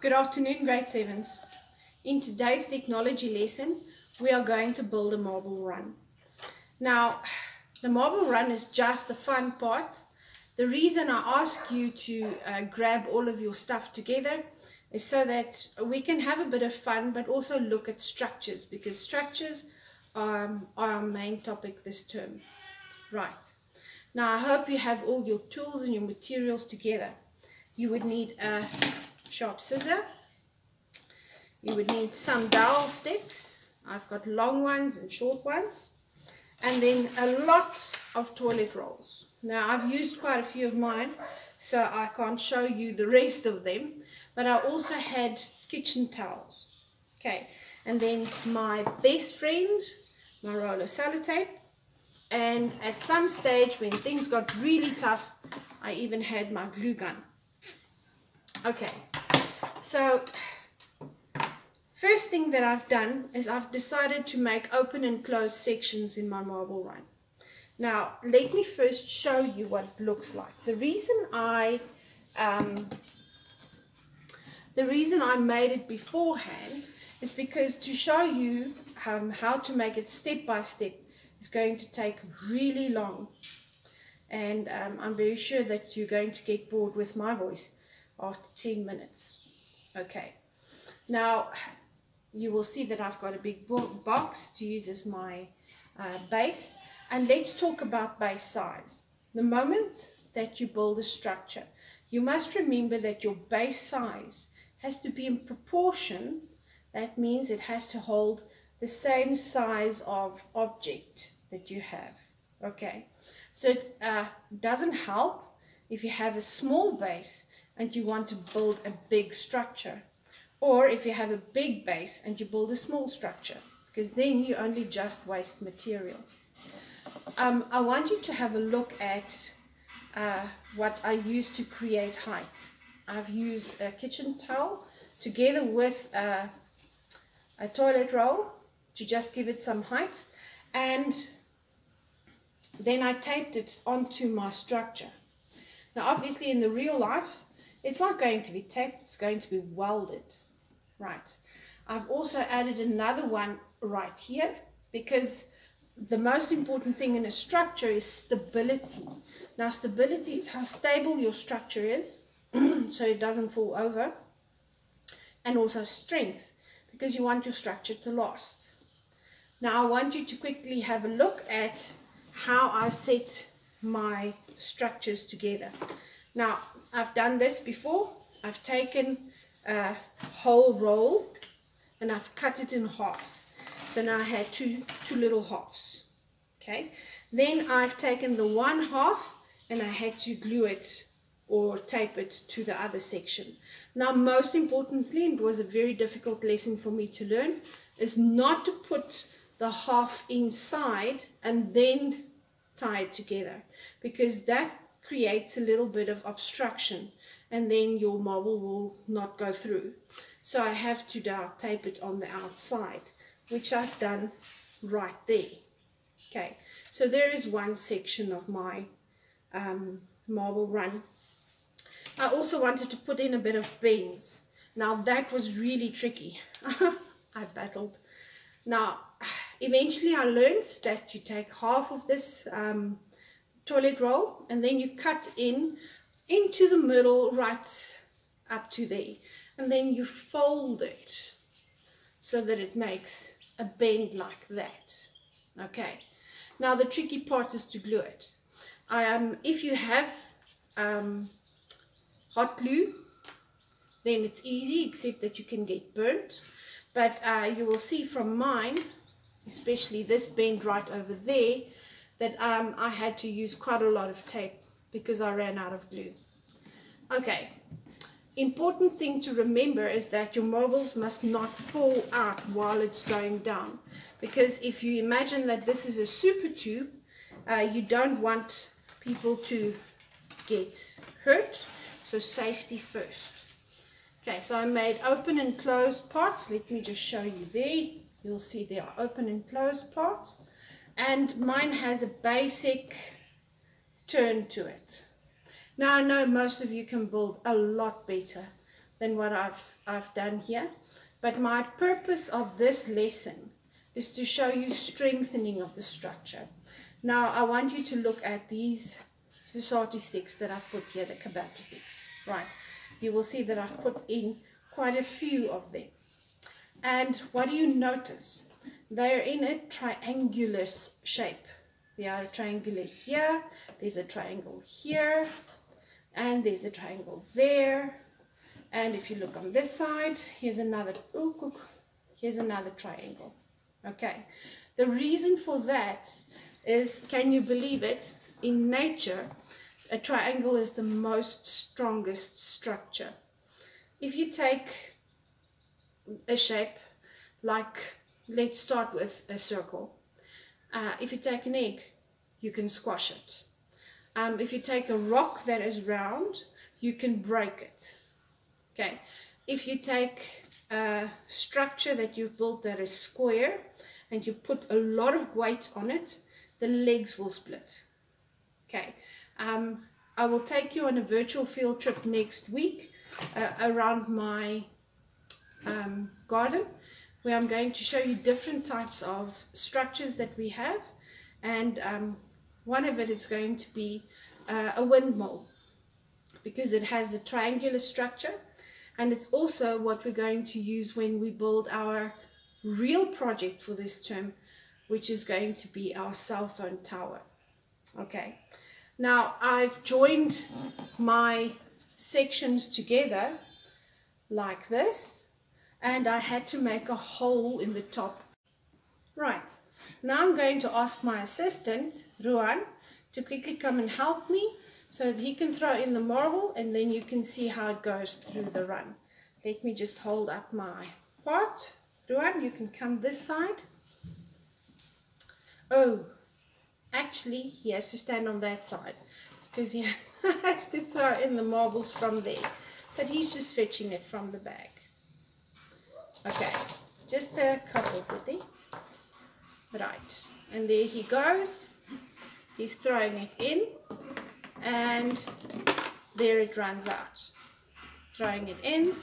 Good afternoon, grade 7s. In today's technology lesson, we are going to build a marble run. Now, the marble run is just the fun part. The reason I ask you to grab all of your stuff together is so that we can have a bit of fun, but also look at structures, because structures are our main topic this term. Right. Now, I hope you have all your tools and your materials together. You would need a sharp scissor. You would need some dowel sticks. I've got long ones and short ones. And then a lot of toilet rolls. Now, I've used quite a few of mine, so I can't show you the rest of them. But I also had kitchen towels. Okay, and then my best friend, my roll of sellotape. And at some stage, when things got really tough, I even had my glue gun. Okay, so first thing that I've done is I've decided to make open and closed sections in my marble run. Now, let me first show you what it looks like. The reason I made it beforehand is because to show you how to make it step by step is going to take really long. And I'm very sure that you're going to get bored with my voice after 10 minutes. Okay, now you will see that I've got a big box to use as my base, and let's talk about base size. The moment that you build a structure, you must remember that your base size has to be in proportion. That means it has to hold the same size of object that you have. Okay, so it doesn't help if you have a small base and you want to build a big structure, or if you have a big base and you build a small structure, because then you only just waste material. I want you to have a look at what I use to create height. I've used a kitchen towel together with a toilet roll to just give it some height, and then I taped it onto my structure. Now, obviously in the real life, it's not going to be taped, it's going to be welded. Right. I've also added another one right here, because the most important thing in a structure is stability. Now, stability is how stable your structure is, so it doesn't fall over, and also strength, because you want your structure to last. Now, I want you to quickly have a look at how I set my structures together. Now, I've done this before. I've taken a whole roll and I've cut it in half. So now I had two little halves. Okay. Then I've taken the one half and I had to glue it or tape it to the other section. Now, most importantly, it was a very difficult lesson for me to learn, is not to put the half inside and then tie it together, because that creates a little bit of obstruction and then your marble will not go through. So I have to now tape it on the outside, which I've done right there. Okay, so there is one section of my marble run. I also wanted to put in a bit of bends. Now that was really tricky. I battled. Now eventually I learned that you take half of this toilet roll and then you cut into the middle right up to there, and then you fold it so that it makes a bend like that. Okay, now the tricky part is to glue it. If you have hot glue, then it's easy, except that you can get burnt. But you will see from mine, especially this bend right over there, that I had to use quite a lot of tape because I ran out of glue. Okay, important thing to remember is that your marbles must not fall out while it's going down, because if you imagine that this is a super tube, you don't want people to get hurt, so safety first. Okay, so I made open and closed parts. Let me just show you there. You'll see there are open and closed parts. And mine has a basic turn to it. Now I know most of you can build a lot better, than what I've done here. But my purpose of this lesson is to show you strengthening of the structure. Now I want you to look at these Susati sticks that I've put here, the kebab sticks, right? You will see that I've put in quite a few of them. And what do you notice? They're in a triangular shape. They are a triangular here, there's a triangle here, and there's a triangle there. And if you look on this side, here's another triangle. Okay, the reason for that is, can you believe it, in nature a triangle is the most strongest structure. If you take a shape like, let's start with a circle. If you take an egg, you can squash it. If you take a rock that is round, you can break it. Okay, if you take a structure that you've built that is square and you put a lot of weight on it, the legs will split. Okay, I will take you on a virtual field trip next week around my garden, where I'm going to show you different types of structures that we have, and one of it is going to be a windmill, because it has a triangular structure, and it's also what we're going to use when we build our real project for this term, which is going to be our cell phone tower. Okay, now I've joined my sections together like this, and I had to make a hole in the top. Right, now I'm going to ask my assistant, Ruan, to quickly come and help me so that he can throw in the marble, and then you can see how it goes through the run. Let me just hold up my part. Ruan, you can come this side. Oh, actually he has to stand on that side because he has to throw in the marbles from there, but he's just fetching it from the bag. Okay, just a couple, Kitty. Right, and there he goes. He's throwing it in, and there it runs out. Throwing it in,